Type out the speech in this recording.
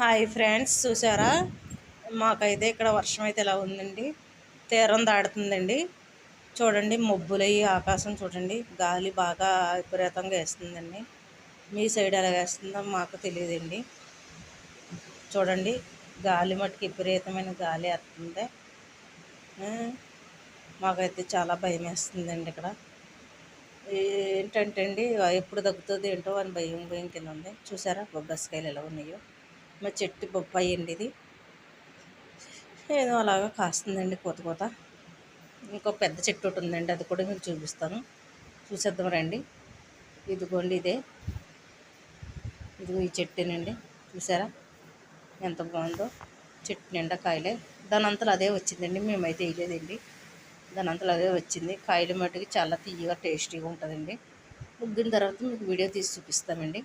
Hi friends, చూసారా? మాకైతే ఇక్కడ వర్షం అయితే ఎలా ఉందండి, తీరం దాడుతుందండి. చూడండి, మబ్బులయ్యి ఆకాశం చూడండి, గాలి బాగా విపరీతంగా వేస్తుందండి. మీ సైడ్ ఎలా వేస్తుందో మాకు తెలియదండి. చూడండి, గాలి మట్టుకు విపరీతమైన గాలి వేస్తుంది. మాకైతే చాలా భయం వేస్తుందండి. ఇక్కడ ఏంటంటే అండి, ఎప్పుడు తగ్గుతుంది ఏంటో అని భయం భయం కింద ఉంది. చూసారా బొబ్బస్కాయలు ఎలా ఉన్నాయో? మా చెట్టు బొప్పాయి అండి ఇది. ఏదో అలాగా కాస్తుందండి కోత కోత. ఇంకో పెద్ద చెట్టు ఒకటి ఉందండి, అది కూడా మీకు చూపిస్తాను. చూసేద్దాం రండి. ఇదిగోండి ఇదే, ఇదిగో ఈ చెట్టేనండి. చూసారా ఎంత బాగుందో? చెట్టు నిండా కాయలే. దాని అంతలో అదే వచ్చిందండి, మేమైతే వేయలేదండి. దాని అంతలో అదే వచ్చింది. కాయలు మట్టుకి చాలా తీయగా టేస్టీగా ఉంటుందండి. ముగ్గిన తర్వాత మీకు వీడియో తీసి చూపిస్తామండి.